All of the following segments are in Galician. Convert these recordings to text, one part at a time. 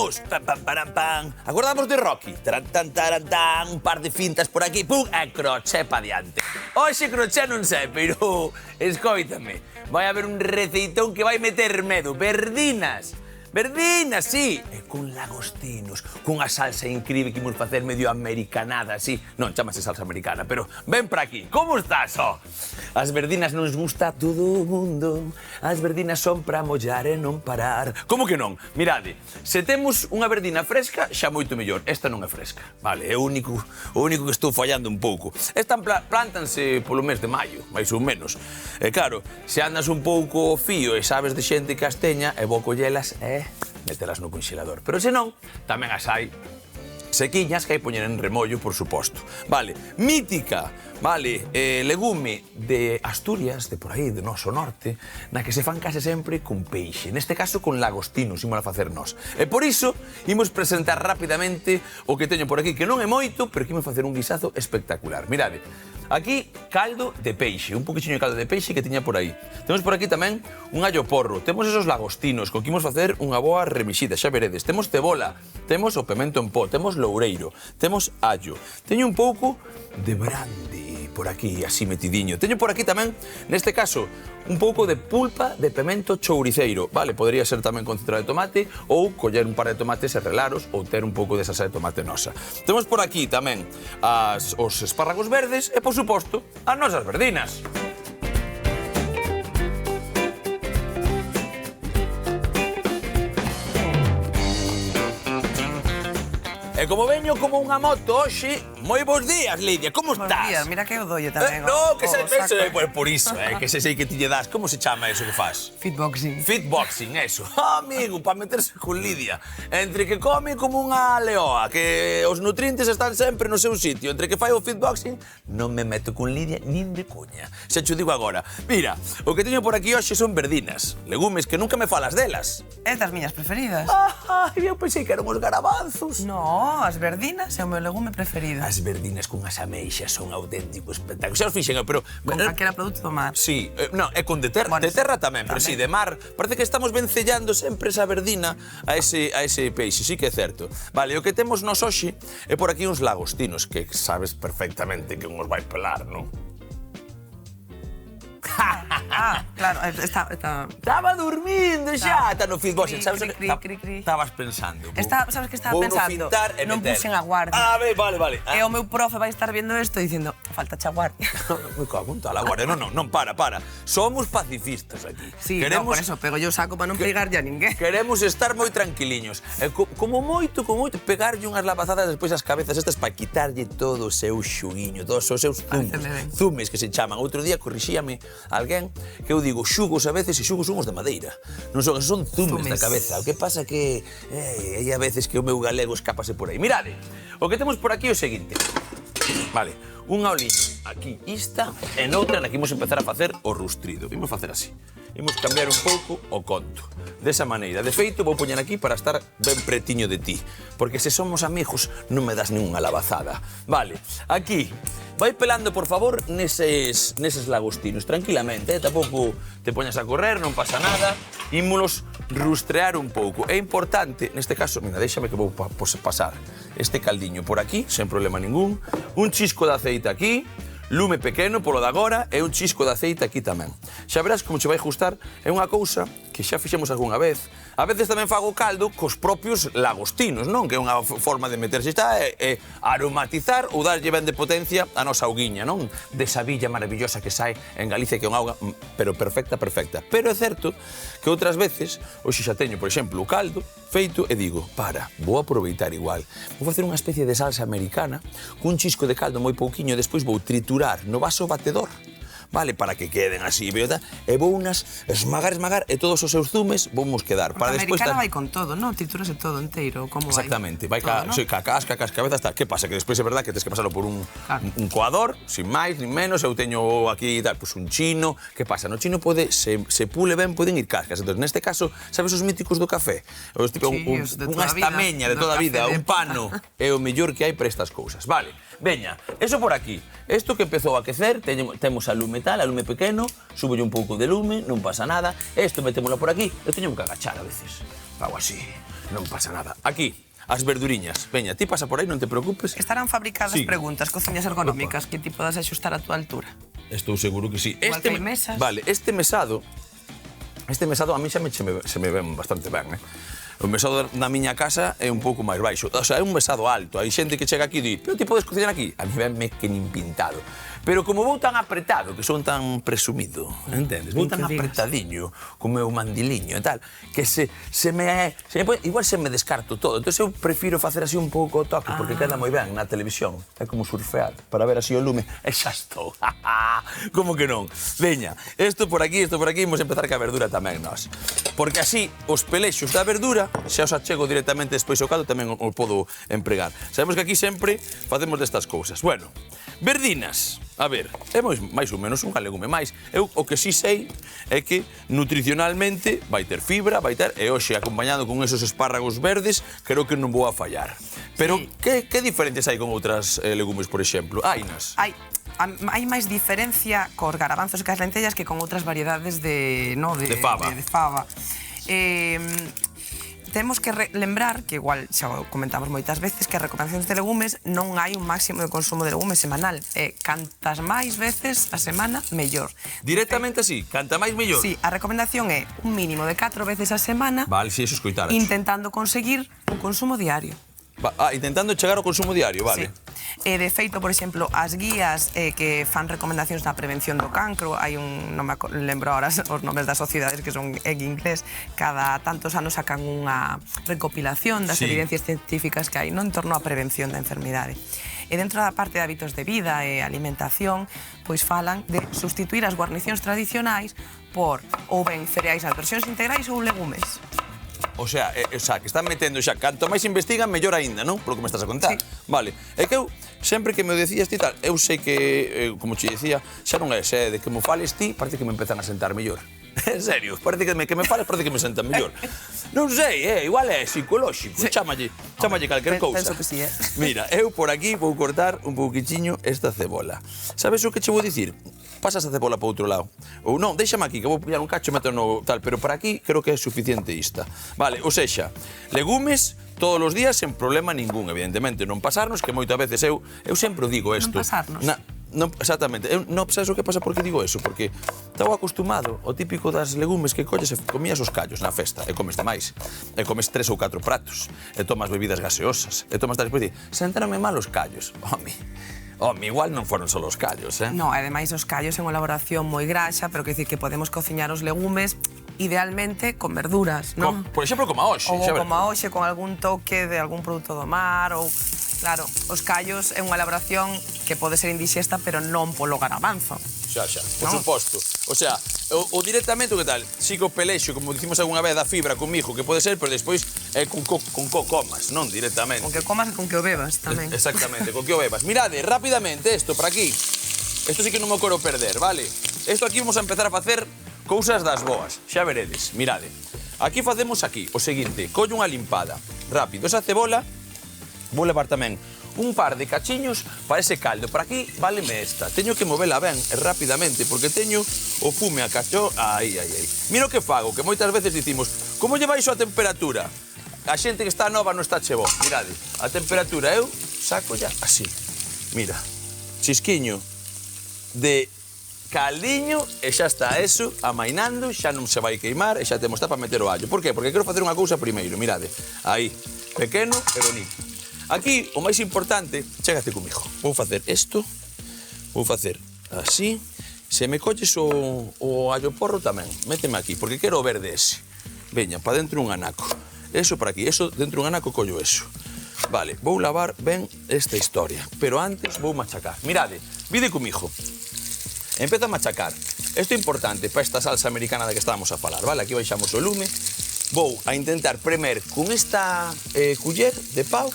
Vamos! Pam, pam, param, pam. Acordamos de Rocky? Taran, tan, taran, tan, un par de fintas por aquí, pum, e croché pa diante. Hoxe croché non sei, pero escoítame. Vai haber un receitón que vai meter medo. Verdinas. Verdinas, sí, e con lagostinos, cunha salsa incrível que imos facer medio americanada, así. Non, chamase salsa americana, pero ven para aquí. Como estás, ó? As verdinas non nos gusta a todo o mundo, as verdinas son para mollar e non parar. Como que non? Mirade, se temos unha verdina fresca, xa moito mellor. Esta non é fresca, vale, é o único que estou fallando un pouco. Esta plántanse polo mes de maio, máis ou menos. E claro, se andas un pouco fío e sabes de xente casteña, é bo collelas e metelas no congelador. Pero se non, tamén as hai sequiñas que hai poñer en remollo, por suposto. Vale, mítica, vale, legume de Asturias, de por aí, de noso norte, na que se fan case sempre con peixe. Neste caso, con lagostinos, imos a facer nós. E por iso, imos presentar rapidamente o que teño por aquí, que non é moito, pero que imos facer un guisazo espectacular. Mirade, aquí, caldo de peixe, un poquinho de caldo de peixe que tiña por aí. Temos por aquí tamén un allo porro, temos esos lagostinos, con que imos facer unha boa remixida, xa veredes. Temos cebola, temos o pemento en pó, temos loureiro, temos allo. Teño un pouco de brande por aquí, así metidiño. Teño por aquí tamén, neste caso, un pouco de pulpa de pemento chouriceiro. Vale, podría ser tamén concentrado de tomate ou coller un par de tomates e relaros ou ter un pouco de salsa de tomate nosa. Temos por aquí tamén os espárragos verdes e, por suposto, as nosas verdinas. E como veño como unha moto hoxe, moi bons días, Lidia, como estás? Bons días, mira que eu dolle tamén. No, que se por iso, que se sei que ti lle das. Como se chama eso que faz? Fitboxing. Fitboxing, eso. Amigo, para meterse con Lidia. Entre que come como unha leoa, que os nutrientes están sempre no seu sitio, entre que fai o fitboxing, non me meto con Lidia nin de coña. Se cho digo agora. Mira, o que teño por aquí hoxe son verdinas, legumes que nunca me falas delas. Estas miñas preferidas. Eu pensei que eran os garabanzos. No, as verdinas é o meu legume preferido. As verdinas con as ameixas son auténticos espectáculos. Xa os fixen, pero... Con calquera produto do mar. Sí, non, é con de terra, bueno, de terra tamén, pero sí, de mar. Parece que estamos vencellando sempre esa verdina a ese peixe, sí que é certo. Vale, o que temos nos hoxe é por aquí uns lagostinos, que sabes perfectamente que uns vai pelar, non? Claro, Estaba dormindo xa, está no fitboxing, sabes o que estabas pensando? Sabes que estaba pensando? Non puxen a guardia. Vale. E o meu profe vai estar vendo isto dicindo, falta xa guardia. Me cago en tal, a guardia, non, para. Somos pacifistas aquí. Sí, por eso, pego yo saco para non pegarlle a ninguén. Queremos estar moi tranquiliños. Como moito, pegarlle unhas lavazadas despois as cabezas estas para quitarlle todo o seu xuguiño, todos os seus zumes que se chaman. Outro día corrixíame alguén que eu digo xugos a veces e xugos son os de madeira. Non son zumes da cabeza. O que pasa que hai a veces que o meu galego escápase por aí. Mirade, o que temos por aquí é o seguinte. Vale, unha oliña aquí ista e noutra na que imos empezar a facer o rustrido. Imos facer así. Imos cambiar un pouco o conto. Desa maneira. De feito, vou poñer aquí para estar ben pretiño de ti. Porque se somos amigos non me das ninguna lavazada. Vale, aquí. Vai pelando, por favor, neses lagostinos, tranquilamente, tampouco te poñas a correr, non pasa nada. Ímolos rustrear un pouco. É importante, neste caso, mira, déxame que vou pasar este caldiño por aquí, sen problema ningún. Un chisco de aceite aquí, lume pequeno polo de agora e un chisco de aceite aquí tamén. Xa verás como che vai gustar, é unha cousa que xa fixemos algunha vez. A veces tamén fago caldo cos propios lagostinos, non? Que é unha forma de meterse está é aromatizar ou darlle ben de potencia a nosa auguiña, non? Desa villa maravillosa que sae en Galicia, que é unha auga, pero perfecta. Pero é certo que outras veces, hoxe xa teño, por exemplo, o caldo feito e digo, vou aproveitar igual. Vou facer unha especie de salsa americana cun chisco de caldo moi pouquiño e despois vou triturar no vaso batedor, vale, para que queden así, e vou unas esmagar e todos os seus zumes vamos quedar. Para despois americana vai con todo, non? Triturase todo inteiro, como vai? Exactamente, vai ca casca, cabezas, tal. Que pasa? Que despois é verdad que tens que pasarlo por un coador, sin máis, nin menos. Eu teño aquí tal, pues un chino. Que pasa? No chino pode, se pule ben, poden ir cascas. Entón, neste caso, sabes os míticos do café? Os tipo unha estameña de toda a vida, un pano, é o mellor que hai para estas cousas. Vale, veña, eso por aquí. Isto que empezou a aquecer, temos a lume lume tal, a lume pequeno, súbolle un pouco de lume, non pasa nada. Isto metémolo por aquí, eu teño que agachar a veces. Fago así, non pasa nada. Aquí, as verduriñas. Veña, ti pasa por aí, non te preocupes. Estarán fabricadas preguntas, cociñas ergonómicas, que ti podas axustar a túa altura. Estou seguro que sí. Igual que hai mesas. Vale, este mesado a mí xa se me ven bastante ben, O mesado na miña casa é un pouco máis baixo. O sea, é un mesado alto. Hai xente que chega aquí e di, pero ti podes cocinar aquí? A mí venme que nin pintado. Pero como vou tan apretado, que son tan presumido, entendes? Vou tan apretadiño, co meu mandiliño e tal, que igual se me descarto todo. Entón eu prefiro facer así un pouco o toque, porque queda moi ben na televisión. É como surfear, para ver así o lume. E xa estou. Como que non? Veña, isto por aquí, imos empezar ca verdura tamén nós. Porque así, os pelexos da verdura, xa os achego directamente despois ao caldo, tamén o podo empregar. Sabemos que aquí sempre facemos destas cousas. Bueno, verdinas. A ver, é máis ou menos un legume máis. Eu o que sí sei é que nutricionalmente vai ter fibra, e hoxe acompañado con esos espárragos verdes, creo que non vou a fallar. Pero que diferentes hai con outras legumes, por exemplo? Hainas? Hai máis diferencia cos garabanzos e cas lentellas que con outras variedades de fava. Temos que lembrar, que igual xa o comentamos moitas veces, que as recomendacións de legumes non hai un máximo de consumo de legumes semanal. Cantas máis veces a semana, mellor. Directamente así? Canta máis, mellor? Sí, a recomendación é un mínimo de 4 veces a semana. Vale, si, eso escoitara. Intentando conseguir un consumo diario. Intentando chegar ao consumo diario, vale. Sí. De feito, por exemplo, as guías que fan recomendacións na prevención do cancro, hai non me lembro ahora os nomes das sociedades que son en inglés, cada tantos anos sacan unha recopilación das evidencias científicas que hai en torno á prevención da enfermidade. E dentro da parte de hábitos de vida e alimentación, pois falan de sustituir as guarnicións tradicionais por ou ben cereais nas versións integrais ou legumes. O sea, que están metendo xa, canto máis investigan, mellor aínda, non? Polo que me estás a contar. Sí. Vale. É que eu, sempre que me o decías ti tal, eu sei que, como te decía, xa non é de que me fales ti, parece que me empezan a sentar mellor. En serio, parece que me fales, parece que me sentan mellor. Non sei, igual é psicolóxico, chámalle calquer cousa. Penso que sí, Mira, eu por aquí vou cortar un pouquichiño esta cebola. Sabes o que che vou dicir? Pasas a cebola para outro lado. Ou non, déxame aquí, que vou pillar un cacho e meto no tal, pero para aquí creo que é suficiente ista. Vale, ou sexa, legumes todos os días sen problema ningún, evidentemente. Non pasarnos, que moitas veces eu sempre digo isto. Non pasarnos. Non, exactamente. Non sabes o que pasa por que digo eso? Porque estaba acostumado ao típico das legumes que colles e comías os callos na festa e comes demais. E comes 3 ou 4 pratos. E tomas bebidas gaseosas. E tomas tal especie. Sentaronme mal os callos. Home, igual non foron só os callos, Non, ademais os callos é unha elaboración moi graxa, pero quer dicir que podemos cociñar os legumes idealmente con verduras, non? Por exemplo, como a hoxe. Ou como a hoxe, con algún toque de algún produto do mar, ou... Claro, os callos é unha elaboración que pode ser indixesta, pero non polo garabanzo. Xa, por suposto. O sea, o directamente, o que tal? Sigo pelexo, como dicimos algunha vez, da fibra comigo, que pode ser, pero despois é con comas, non directamente. Con que comas e con que o bebas tamén. Exactamente, con que o bebas. Mirade, rapidamente, isto, por aquí. Isto sí que non me quero perder, vale? Isto aquí vamos a empezar a facer cousas das boas. Xa veredes, mirade. Aquí facemos o seguinte, collo unha limpada. Rápido, esa cebola, vou levar tamén un par de cachiños para ese caldo. Para aquí, váleme esta. Teño que movela ben e rapidamente, porque teño o fume a cachó. Ai. Mira o que fago, que moitas veces dicimos, como lle baixo a temperatura? A xente que está nova non está chebo. Mirade, a temperatura eu saco ya así. Mira, chisquiño de caldiño e xa está eso, amainando, xa non se vai queimar e xa temos para meter o allo. Por qué? Porque quero facer unha cousa primeiro, mirade. Aí, pequeno e bonito. Aquí, o máis importante, chégate comigo. Vou facer isto, vou facer así. Se me colles o allo porro tamén, méteme aquí, porque quero o verde ese. Veña, para dentro un anaco. Eso para aquí, eso dentro un anaco collo eso. Vale, vou lavar ben esta historia, pero antes vou machacar. Mirade, vide comigo. Empeza a machacar. Isto é importante para esta salsa americana da que estábamos a falar, vale? Aquí baixamos o lume. Vou a intentar premer con esta culler de pau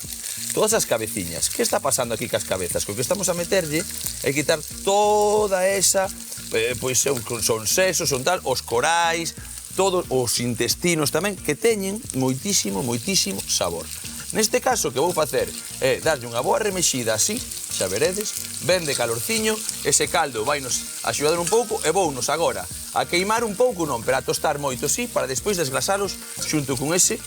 todas as cabeciñas. Que está pasando aquí cas cabezas? Que o que estamos a meterlle é quitar toda esa, pois son sesos, son tal, os corais, todos os intestinos tamén, que teñen moitísimo sabor. Neste caso, que vou facer é darlle unha boa remexida así, xa veredes, ben de calorciño, ese caldo vai nos axudar un pouco e vounos agora a queimar un pouco non, pero a tostar moito, sí, para despois desglasalos xunto con ese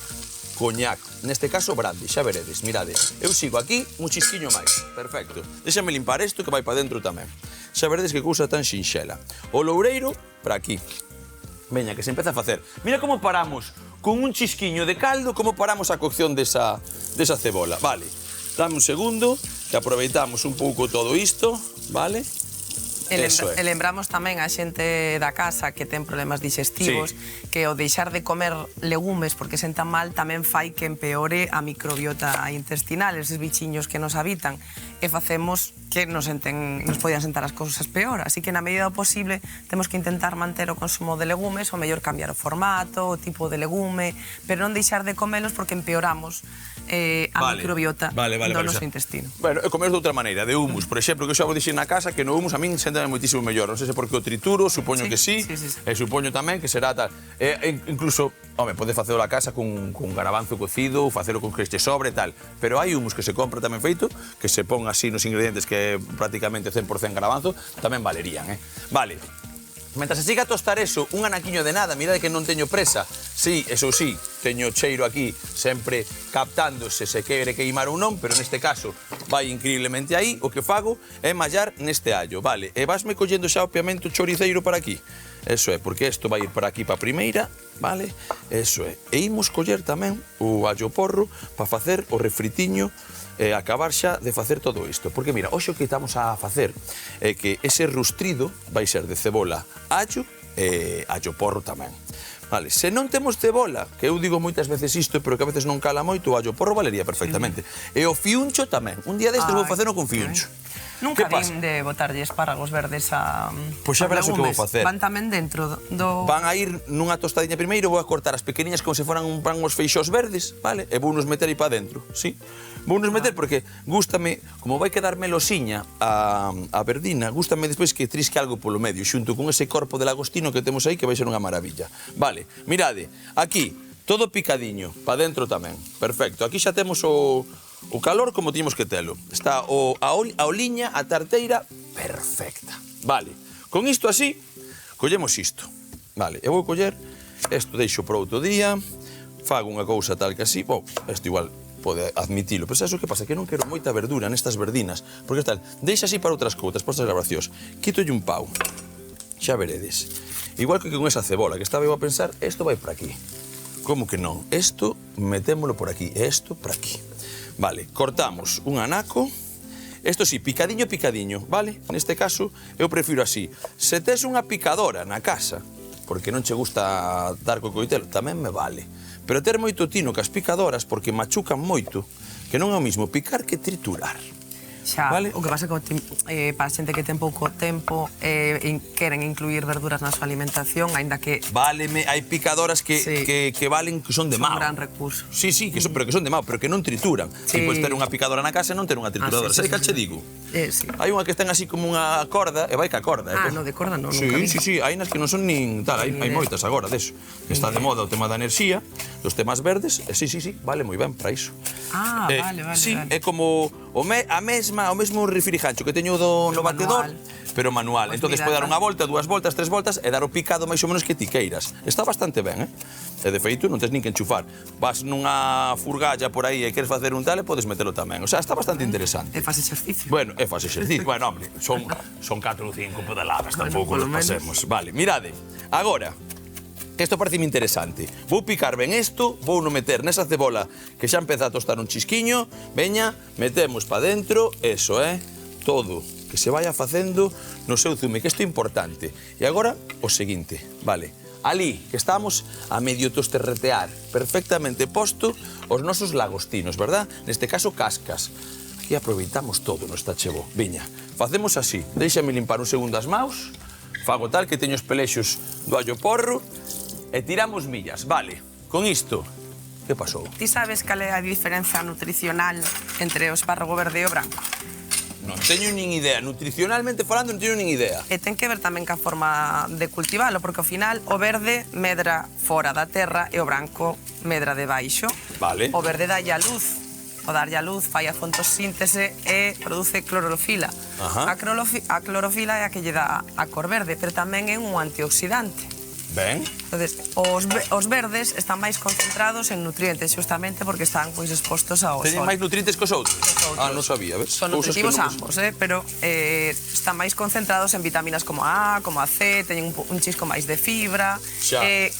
coñac, neste caso brandy, xa veredes, mirade, eu sigo aquí un chisquiño máis, perfecto, déxame limpar isto que vai para dentro tamén, xa veredes que cousa tan xinxela, o loureiro para aquí, veña, que se empeza a facer, mira como paramos con un chisquiño de caldo, como paramos a cocción desa cebola, vale, dame un segundo, que aproveitamos un pouco todo isto, vale? E lembramos tamén a xente da casa que ten problemas digestivos que o deixar de comer legumes porque sentan mal tamén fai que empeore a microbiota intestinal, eses bichiños que nos habitan, e facemos que nos poden sentar as cousas peor. Así que na medida do posible temos que intentar manter o consumo de legumes, o mellor cambiar o formato, o tipo de legume, pero non deixar de comelos porque empeoramos a microbiota do noso intestino. Bueno, e comer de outra maneira, de humus, por exemplo, que eu xa vou dixer na casa que no humus a min séntame moitísimo mellor, non sei se porque o trituro, supoño que sí, e supoño tamén que será tal. Incluso, home, pode facelo a casa con garabanzo cocido, facelo con que este sobre tal, pero hai humus que se compra tamén feito, que se pon así nos ingredientes que é prácticamente 100% garabanzo, tamén valerían, Vale. Mentre se siga a tostar eso, un anaquiño de nada, mirade que non teño presa. Sí, eso sí, teño cheiro aquí sempre captándose se quere queimar ou non, pero neste caso vai increíblemente aí, o que fago é mallar neste allo, vale? E vasme collendo xa obviamente o choriceiro para aquí. Eso é, porque isto vai ir para aquí para a primeira, vale? Eso é. E imos coller tamén o allo porro para facer o refritiño e acabar xa de facer todo isto. Porque, mira, hoxe o que estamos a facer é que ese rustrido vai ser de cebola, allo e allo porro tamén. Vale, se non temos cebola, que eu digo moitas veces isto, pero que a veces non cala moito, o allo porro valería perfectamente. E o fiuncho tamén. Un día destes vou facelo con fiuncho. Nunca vim de botarlle espárragos verdes a Pois xa verás o que vou facer. Van tamén dentro do... Van a ir nunha tostadiña primeiro, vou a cortar as pequeniñas como se foran uns feixós verdes, vale? E vou nos meter aí para dentro, sí? Vou nos meter porque gústame, como vai quedar melosiña a verdina, gústame despois que trisque algo polo medio, xunto con ese corpo de lagostino que temos aí, que vai ser unha maravilla. Vale, mirade, aquí, todo picadiño, para dentro tamén, perfecto. Aquí xa temos o calor como tiñemos que telo. Está a oliña, a tarteira, perfecta. Vale, con isto así, collemos isto. Vale, eu vou coller, isto deixo para outro día, fago unha cousa tal que así, isto igual pode admitilo, pero sabes o que pasa? Que non quero moita verdura nestas verdinas, porque tal, deixa así para outras cousas, para outras grabacións. Quítolle un pau, xa veredes. Igual que con esa cebola, que estaba eu a pensar, isto vai por aquí. Como que non? Isto metémolo por aquí, e isto por aquí. Vale, cortamos un anaco, isto sí, picadiño, picadiño, vale? Neste caso, eu prefiro así. Se tes unha picadora na casa, porque non che gusta dar co coitelo, tamén me vale. Pero ter moito tino cas picadoras, porque machucan moito, que non é o mismo picar que triturar. Xa, o que pasa é que para a xente que ten pouco tempo queren incluir verduras na súa alimentación, aínda que... Váleme, hai picadoras que valen, que son de mao. Son un gran recurso. Sí, pero que son de mao, pero que non trituran. Ti podes ter unha picadora na casa e non ter unha trituradora. Sabes que che digo? Sí. Hai unha que ten así como unha corda, e vai ca corda. No, de corda non, nunca vi. Sí, hai nas que non son nin tal, hai moitas agora deso. Está de moda o tema da enerxía, dos temas verdes, e sí, vale moi ben para iso. Vale. Sí, é como o mesmo refrijancho que teño no batedor, pero manual. Entón, pode dar unha volta, 2 voltas, 3 voltas e dar o picado máis ou menos que ti queiras. Está bastante ben, E de feito, non tens nin que enchufar. Vas nunha furgalla por aí e queres facer un tal e podes metelo tamén. O sea, está bastante interesante. E faz exercicio. Bueno, faz exercicio. Bueno, hombre, son 4 ou 5 pedaladas, tampouco nos pasemos. Vale, mirade. Agora, isto parece interesante. Vou picar ben isto, vou no meter nesa cebola que xa empeza a tostar un chisquiño, veña, metemos pa dentro, eso, todo, que se vaya facendo no seu zume, que isto é importante. E agora, o seguinte, vale, ali, que estamos a medio tosterretear, perfectamente posto os nosos lagostinos, verdad? Neste caso, cascas. Aquí aproveitamos todo, non está chego. Veña, facemos así, deixame limpar un segundo as maus, fago tal que teño os pelexos do allo porro, e tiramos millas, vale. Con isto, que pasou? Ti sabes cal é a diferenza nutricional entre o espárrago verde e o branco? Non teño nin idea, nutricionalmente falando non teño nin idea. E ten que ver tamén ca forma de cultivalo, porque ao final o verde medra fora da terra e o branco medra debaixo. Vale. O verde dalle a luz ao darlle a luz, fai a fotosíntese e produce clorofila. A clorofila é a que lle dá a cor verde, pero tamén é un antioxidante. Ben. Entonces, os verdes están máis concentrados en nutrientes, justamente porque están expostos ao sol. Teñen máis nutrientes que os outros? Non sabía, ves? Son nutritivos ambos, pero están máis concentrados en vitaminas como A, como a C, teñen un chisco máis de fibra,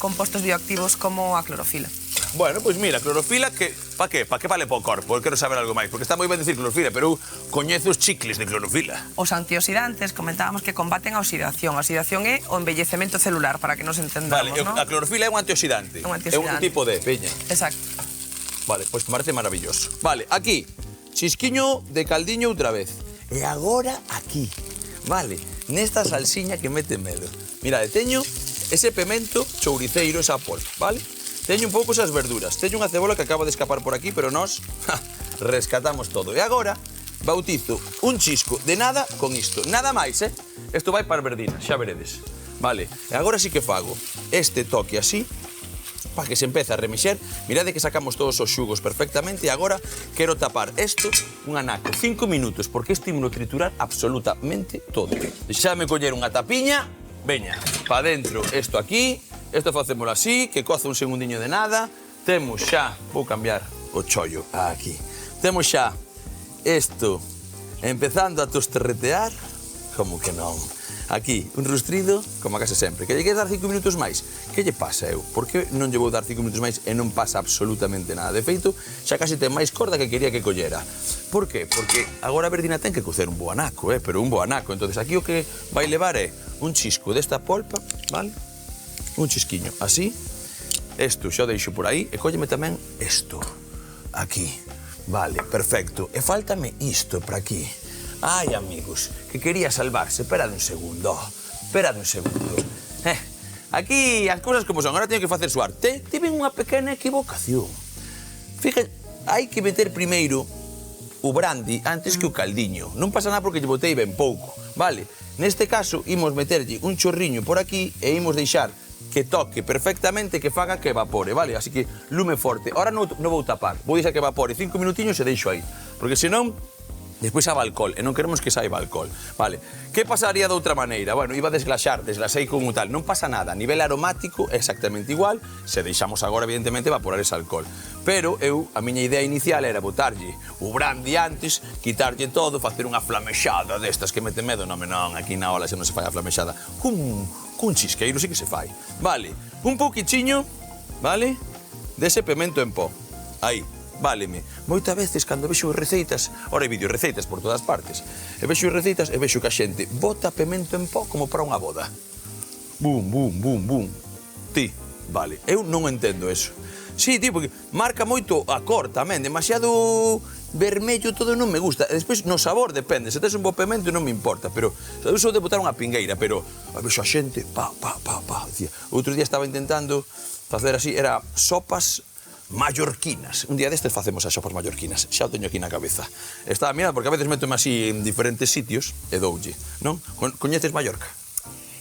compostos bioactivos como a clorofila. Bueno, pois mira, clorofila, pa que vale para o corpo? Eu quero saber algo máis, porque está moi ben dicir clorofila, pero eu coñezo os chicles de clorofila. Os antioxidantes, comentábamos que combaten a oxidación. A oxidación é o envellecemento celular, para que nos entendamos, Vale, a clorofila é un antioxidante. É un tipo de peña. Exacto. Vale, pois parece maravilloso. Vale, aquí, chisquiño de caldiño outra vez. E agora aquí, vale, nesta salsiña que mete medo. Mirade, teño ese pemento chouriceiro, esa polpa, vale? Teño un pouco esas verduras. Teño unha cebola que acaba de escapar por aquí, pero nós rescatamos todo. E agora bautizo un chisco de nada con isto. Nada máis, Isto vai para as verdinas, xa veredes. Vale, e agora sí que fago este toque así, para que se empece a remexer. Mirade que sacamos todos os xugos perfectamente. E agora quero tapar isto un anaco 5 minutos, porque este imos triturar absolutamente todo. Deixame coller unha tapiña. Veña, pa dentro isto aquí. Isto facémolo así, que coza un segundiño de nada. Temos xa, vou cambiar o chollo aquí. Temos xa isto empezando a tosterretear, como que non. Aquí, un rustrido, como a case sempre. Que lle queres dar 5 minutos máis? Que lle pasa eu? Por que non lle vou dar 5 minutos máis e non pasa absolutamente nada? De feito, xa casi ten máis corda que quería que collera. Por qué? Porque agora a verdina ten que cocer un bo anaco, pero un bo anaco. Entonces aquí o que vai levar é un chisco desta polpa, vale? Un chisquiño así. Isto xa o deixo por aí. E cólleme tamén isto. Aquí. Vale, perfecto. E faltame isto por aquí. Ai, amigos, que quería salvarse. Esperad un segundo. Esperad un segundo. Aquí as cousas como son. Agora teño que facer suar. Tiven unha pequena equivocación. Fíjate, hai que meter primeiro o brandy antes que o caldiño. Non pasa nada porque lle botei ben pouco, vale? Neste caso, imos meterlle un chorriño por aquí e imos deixar que toque perfectamente, que faga que evapore, vale? Así que lume forte. Ahora non vou tapar, vou deixar que evapore 5 minutiños e deixo aí, porque senón despois saiba alcohol, e non queremos que saiba alcohol, vale? Que pasaría de outra maneira? Bueno, iba a desglasei con un tal, non pasa nada, a nivel aromático é exactamente igual, se deixamos agora, evidentemente, evaporar ese alcohol. Pero a miña idea inicial era botarlle o brandy antes, quitarlle todo, facer unha flamexada destas que mete medo, non, aquí na ola xa non se fai a flamexada, cun chisqueiro sí que se fai, vale? Un pouquichiño, vale? Dese pemento en pó, aí. Váleme. Moitas veces, cando vexo receitas, ora hai vídeo receitas por todas partes, e vexo receitas e vexo que a xente bota pemento en pó como para unha boda. Bum, bum, bum, bum. Ti, vale. Eu non entendo eso. Sí, tío, porque marca moito a cor tamén, demasiado vermello todo non me gusta. E despois, no sabor, depende. Se tes un bo pemento non me importa, pero eu sou de botar unha pingueira, pero vexo a xente, dicía. Outro día estaba intentando facer así, era sopas mallorquinas. Un día destes facemos as sopas mallorquinas. Xa o teño aquí na cabeza. Estaba mirando, porque a veces metome así en diferentes sitios e doulle, non? Coñeces Mallorca?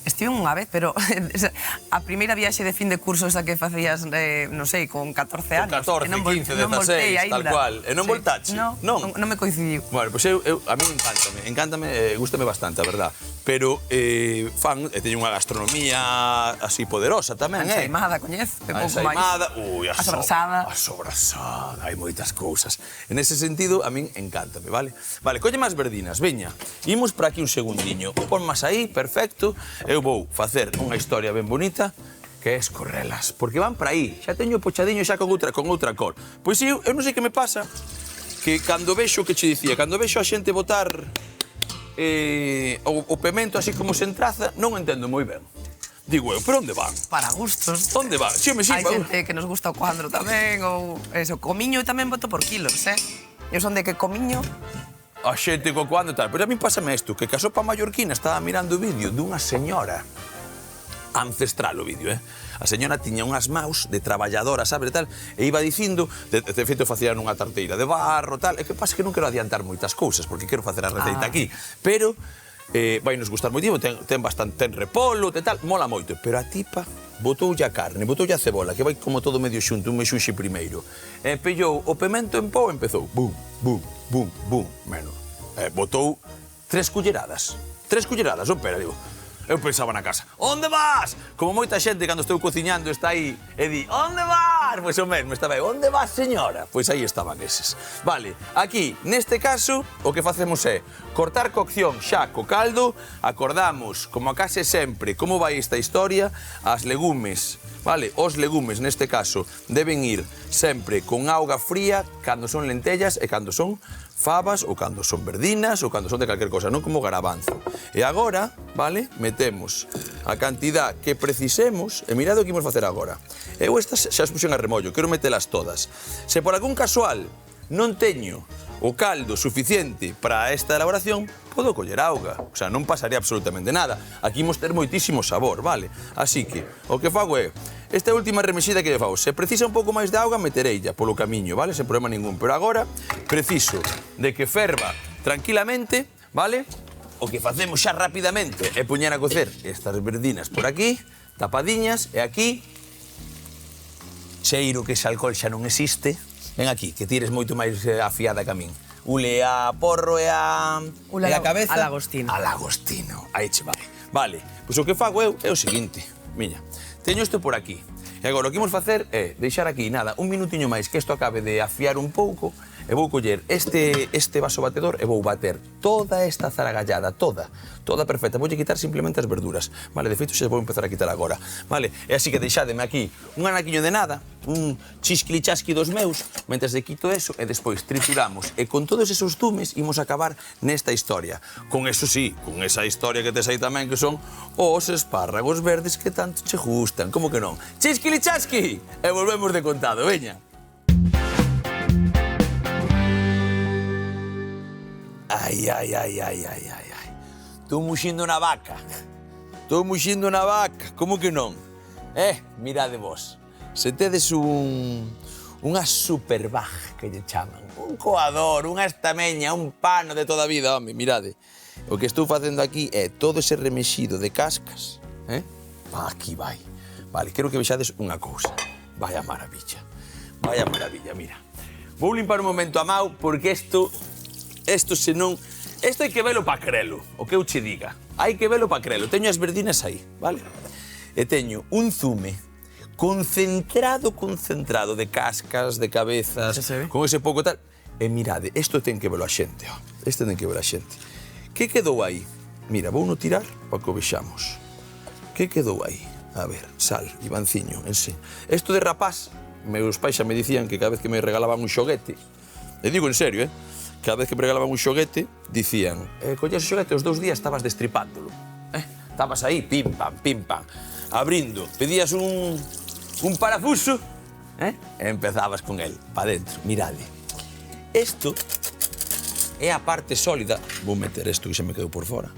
Estive unha vez, pero a primeira viaxe de fin de curso esa que facías, non sei, con 14 anos. Con 14, 15, 16, tal cual. E non voltache? Non me coincidiu. Bueno, pois a mí encántame, gústame bastante, a verdad. Pero teño unha gastronomía así poderosa tamén, A ensaimada, coñece? A ensaimada, a sobrasada. A sobrasada, hai moitas cousas. En ese sentido, a min encántame, vale? Vale, colle máis verdinas, veña. Imos por aquí un segundiño. Pon máis aí, perfecto. Eu vou facer unha historia ben bonita, que é escorrelas, porque van para aí. Xa teño pochadiño xa con outra cor. Pois eu non sei que me pasa, que cando vexo o que che dicía, cando vexo a xente botar o pemento así como se entraza, non entendo moi ben. Digo eu, pero onde van? Para gustos. Onde van? Sí, hai xente que nos gusta o cuadro tamén, ou eso, comiño tamén boto por kilos, Eu son de que comiño... A xente co cuando tal, pero a mí pásame isto, que a sopa mallorquina estaba mirando o vídeo dunha señora, ancestral o vídeo, A señora tiña unhas maus de traballadora, sabe, tal, e iba dicindo, de feito facía nunha tarteira de barro, tal, e que pasa que non quero adiantar moitas cousas, porque quero facer a receita aquí, pero vai nos gustar moitísimo, ten repolo, tal, mola moito, pero a tipa botoulle a carne, botoulle a cebola, que vai como todo medio xunto, un mexuxe primeiro. Pellou o pemento en pó e empezou, bum, bum, bum, bum, menos. Botou 3 culleradas. 3 culleradas, opera, digo. Eu pensaba na casa, onde vas? Como moita xente cando estou cociñando está aí e di, onde vas? Pois o mesmo, estaba aí, onde vas, señora? Pois aí estaban eses. Vale, aquí, neste caso, o que facemos é cortar cocción xa co caldo, acordamos, como a case sempre, como vai esta historia, as legumes, vale? Os legumes, neste caso, deben ir sempre con auga fría cando son lentellas e cando son fabas ou cando son verdinas ou cando son de calquer cosa, non como garabanzo. E agora, vale, metemos a cantidad que precisemos e mirad o que imos facer agora. Eu estas xa as puxen a remollo, quero metelas todas. Se por algún casual non teño o caldo suficiente para esta elaboración, podo coller auga, o sea, non pasaría absolutamente nada. Aquí imos ter moitísimo sabor, vale? Así que, o que fago é, esta última remexida que lle fago, se precisa un pouco máis de auga, metereilla polo camiño, vale? Sen problema ningún, pero agora preciso de que ferva tranquilamente, vale? O que facemos xa rapidamente é poñer a cocer estas verdinas por aquí, tapadiñas, e aquí, cheiro que ese alcohol xa non existe, ven aquí, que tires moito máis afiada que a min. Ule a porro e a cabeza. A lagostino. A lagostino, aí che vai. Vale, pois o que fago eu é o seguinte, miña, teño isto por aquí. E agora o que imos facer é deixar aquí, nada, un minutiño máis que isto acabe de afiar un pouco e vou coller este vaso batedor e vou bater toda esta zaragallada, toda perfecta. Voulle quitar simplemente as verduras, vale? De feito, xa vou empezar a quitar agora, vale? E así que deixádeme aquí un anaquiño de nada, un chisquilichasqui dos meus, mentres de quito eso e despois trituramos. E con todos esos zumes imos acabar nesta historia. Con eso sí, con esa historia que tes aí tamén, que son os espárragos verdes que tanto che gustan, como que non? Chisquilichasqui! E volvemos de contado, veña. Ai, ai, ai, ai, ai, ai, ai. Estou muxindo na vaca. Estou muxindo na vaca, como que non? Mirade vos. Se tedes unha superbaj, que lle chaman, un coador, unha estameña, un pano de toda a vida, home, mirade. O que estou facendo aquí é todo ese remexido de cascas, aquí vai. Vale, quero que vexades unha cousa. Vaya maravilla, mira. Vou limpar un momento a mau, porque isto senón... Isto hai que velo pa crelo, o que eu che diga. Hai que velo pa crelo. Teño as verdinas aí, vale? E teño un zume concentrado de cascas, de cabezas, con ese pouco tal. E mirade, isto ten que velo a xente, ó. Isto ten que velo a xente. Que quedou aí? Mira, vou no tirar para que o vexamos. Que quedou aí? A ver, sal, Ivanciño, en sí. Isto de rapaz, meus pais xa me dicían que cada vez que me regalaban un xoguete, e digo en serio, cada vez que me regalaban un xoguete, dicían, collías o xoguete, os 2 días estabas destripándolo. Estabas aí, pim, pam, abrindo, pedías un parafuso, e empezabas con el, pa dentro. Mirade, isto é a parte sólida, vou meter isto que xa me quedou por fora,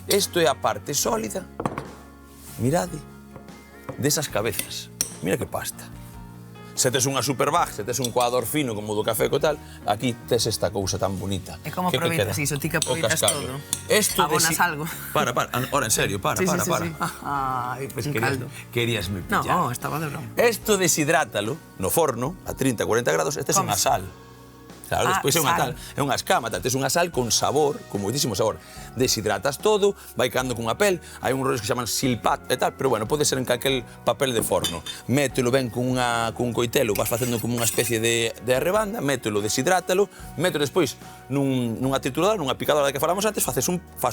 isto é a parte sólida, mirade, desas cabezas. Mira que pasta. Se tes unha superbag, se tes un coador fino como do café co tal, aquí tes esta cousa tan bonita. E como aproveitas iso? Ti que aproveitas todo? Abonas algo? Para, ahora en serio, para. Sí. Ai, pues queríasme pillar. No, estaba de broma. Esto deshidrátalo no forno a 30, 40 grados, e tes unha sal. Claro, despois é unha escama, tes unha sal con sabor, con moitísimo sabor. Deshidratas todo, vai quedando cunha pel, hai un rollo que se chaman silpat e tal, pero bueno, pode ser en calquel papel de forno. Mételo ben cun coitelo, vas facendo como unha especie de arrebanda, mételo, deshidrátalo, mételo despois nunha trituradora, nunha picadora que falamos antes, fas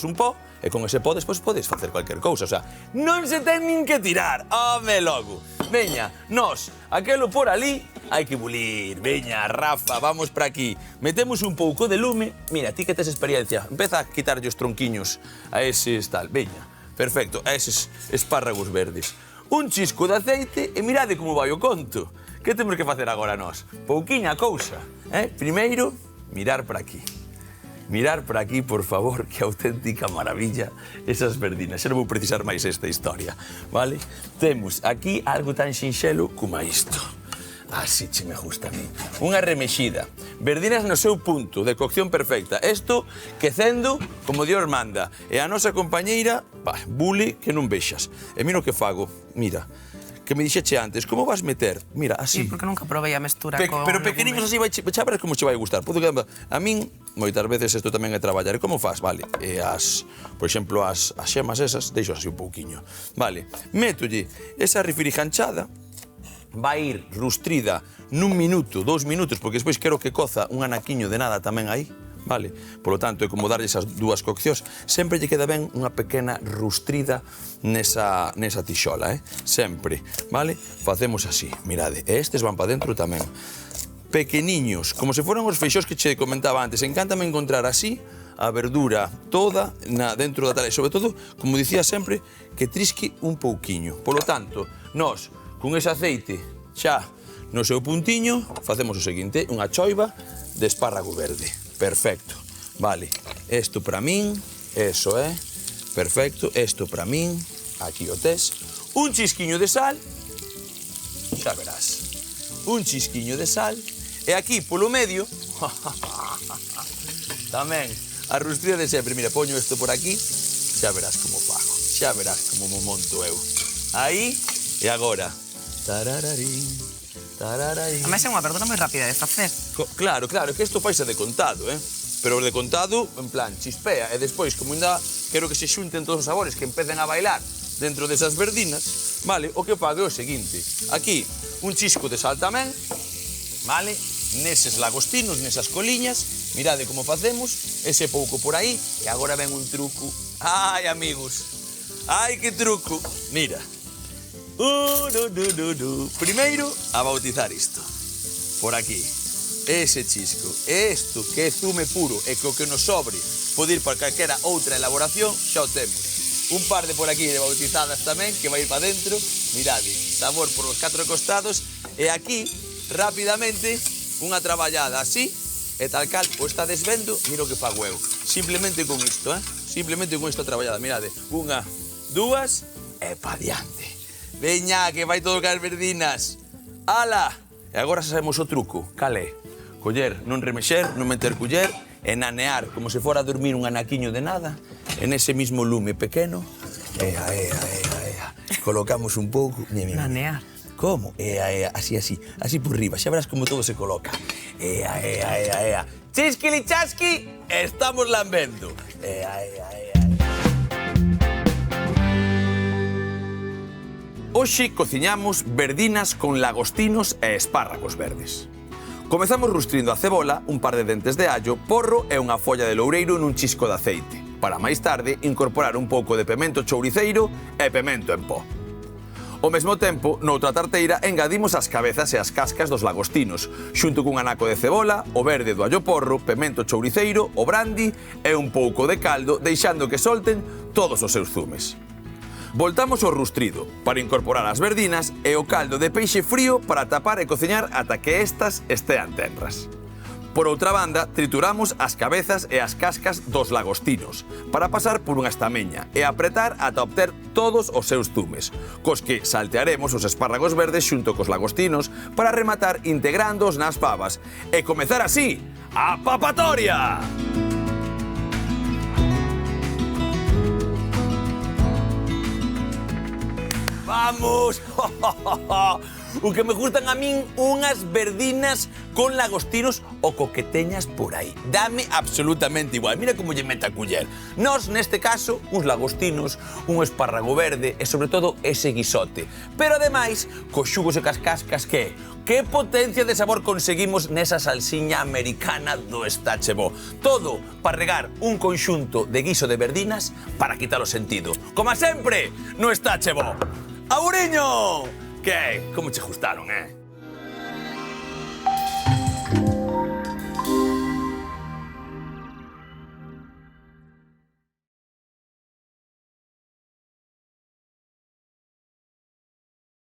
un pó, e con ese pó despois podes facer calquer cousa, o sea, non se ten nin que tirar, home logo. Veña, nós, aquelo por ali, hai que bulir. Veña, Rafa, vamos para aquí. Metemos un pouco de lume. Mira, ti que tes experiencia, empeza a quitarlle os tronquiños a eses tal. Veña, perfecto, a eses espárragos verdes. Un chisco de aceite e mirade como vai o conto. Que temos que facer agora nós? Pouquiña cousa, Primeiro, mirar para aquí. Mirar para aquí, por favor, que auténtica maravilla esas verdinas. Xa non vou precisar máis esta historia, vale? Temos aquí algo tan sinxelo como isto. Así che me gusta a mí. Unha remexida. Verdinas no seu punto de cocción perfecta. Isto quecendo como Dios manda. E a nosa compañeira, bule que non vexas. E mira o que fago. Mira, que me dixeche antes, como vas meter? Mira, así. Sí, porque nunca probei a mestura con Pero pequeniños así, xa verás como che vai gustar. A min, moitas veces, isto tamén é traballar. E como faz? Vale, por exemplo, as xemas esas, deixo así un pouquiño. Vale, métolle esa refriganchada, vai ir rustrida nun minuto, 2 minutos, porque despois quero que coza un anaquiño de nada tamén aí. Vale? Polo tanto, é como darlle esas dúas coccións. Sempre lle queda ben unha pequena rustrida nesa tixola, Sempre, vale? Facemos así, mirade. E estes van para dentro tamén. Pequeniños, como se foran os feixós que che comentaba antes. Encántame encontrar así a verdura toda dentro da tala. E, sobre todo, como dicía sempre, que trisque un pouquiño. Polo tanto, nós, con ese aceite xa no seu puntiño, facemos o seguinte, unha choiva de espárrago verde. Perfecto. Vale, esto para min, eso é. Perfecto, esto para min, aquí o tes. Un chisquiño de sal, xa verás. Un chisquiño de sal. E aquí, polo medio, tamén, a rustrida de sempre. Mira, poño isto por aquí, xa verás como fago. Xa verás como mo monto eu. Aí, e agora. Tarararín. Ademais é unha verdura moi rápida de facer. Claro, que isto faise de contado, Pero de contado, en plan, chispea. E despois, como ainda quero que se xunten todos os sabores, que empecen a bailar dentro desas verdinas, vale, o que fago é o seguinte. Aquí, un chisco de sal tamén, vale, neses lagostinos, nesas coliñas, mirade como facemos, ese pouco por aí, e agora ven un truco. Ai, amigos, ai, que truco. Mira. Primeiro, a bautizar isto. Por aquí. Ese chisco. Isto, que é zume puro e que o que nos sobre pode ir para calquera outra elaboración, xa o temos. Un par de por aquí de bautizadas tamén, que vai ir para dentro. Mirade, sabor por os 4 costados. E aquí, rapidamente, unha traballada así, e tal cal, o estades vendo, mira o que fago eu. Simplemente con isto, Simplemente con esta traballada. Mirade, unha, dúas, e pa diante. Veña, que vai todo cas verdinas. Ala! E agora xa sabemos o truco. Cal é? Coller, non remexer, non meter culler, e nanear como se fora a dormir un anaquiño de nada, en ese mismo lume pequeno. Ea. Colocamos un pouco. Nanear. Como? Ea, así por riba. Xa verás como todo se coloca. Ea. Chisquili chasqui, estamos lambendo. Ea. Hoxe cociñamos verdinas con lagostinos e espárragos verdes. Comezamos rustrindo a cebola, un par de dentes de allo, porro e unha folla de loureiro nun chisco de aceite, para máis tarde incorporar un pouco de pemento chouriceiro e pemento en pó. Ao mesmo tempo, noutra tarteira, engadimos as cabezas e as cascas dos lagostinos, xunto cun anaco de cebola, o verde do allo porro, pemento chouriceiro, o brandi e un pouco de caldo, deixando que solten todos os seus zumes. Voltamos ao rustrido para incorporar as verdinas e o caldo de peixe frío para tapar e cociñar ata que estas estean tenras. Por outra banda, trituramos as cabezas e as cascas dos lagostinos para pasar por unha estameña e apretar ata obter todos os seus zumes, cos que saltearemos os espárragos verdes xunto cos lagostinos para rematar integrándoos nas pavas e comezar así a papatoria! Vamos! O que me gustan a min unhas verdinas con lagostinos o coqueteñas por aí. Dame absolutamente igual. Mira como lle mete a culler. Nós, neste caso, uns lagostinos, un espárrago verde e, sobre todo, ese guisote. Pero, ademais, cos xugos e cas cascas, que potencia de sabor conseguimos nesa salsiña americana do Estache Bo. Todo para regar un conxunto de guiso de verdinas para quitar o sentido. Como sempre, no Estache Bo. ¡Auriño! Que? Como che gustaron,